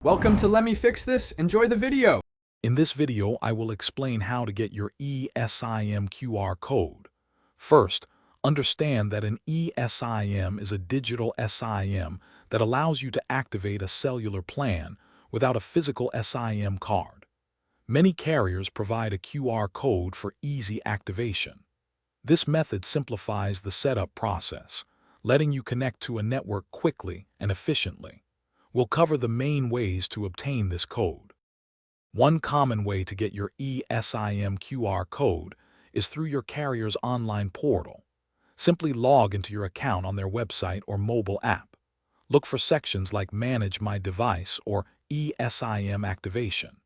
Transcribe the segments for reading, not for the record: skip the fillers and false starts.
Welcome to Let Me Fix This. Enjoy the video. In this video, I will explain how to get your eSIM QR code. First, understand that an eSIM is a digital SIM that allows you to activate a cellular plan without a physical SIM card. Many carriers provide a QR code for easy activation. This method simplifies the setup process, letting you connect to a network quickly and efficiently. We'll cover the main ways to obtain this code. One common way to get your eSIM QR code is through your carrier's online portal. Simply log into your account on their website or mobile app. Look for sections like Manage My Device or eSIM Activation.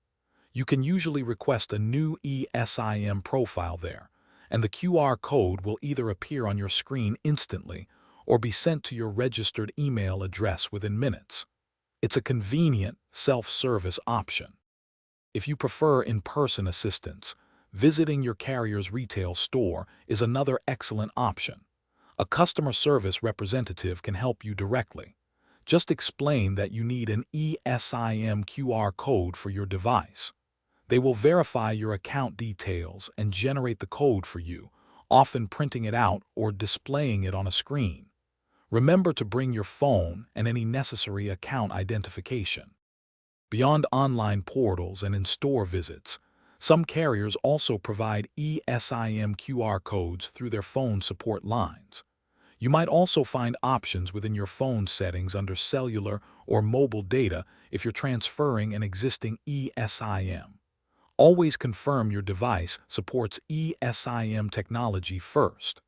You can usually request a new eSIM profile there, and the QR code will either appear on your screen instantly or be sent to your registered email address within minutes. It's a convenient, self-service option. If you prefer in-person assistance, visiting your carrier's retail store is another excellent option. A customer service representative can help you directly. Just explain that you need an eSIM QR code for your device. They will verify your account details and generate the code for you, often printing it out or displaying it on a screen. Remember to bring your phone and any necessary account identification. Beyond online portals and in-store visits, some carriers also provide eSIM QR codes through their phone support lines. You might also find options within your phone settings under cellular or mobile data if you're transferring an existing eSIM. Always confirm your device supports eSIM technology first.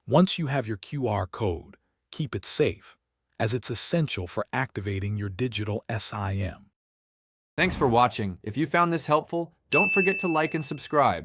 Once you have your QR code, keep it safe, as it's essential for activating your digital SIM. Thanks for watching. If you found this helpful, don't forget to like and subscribe.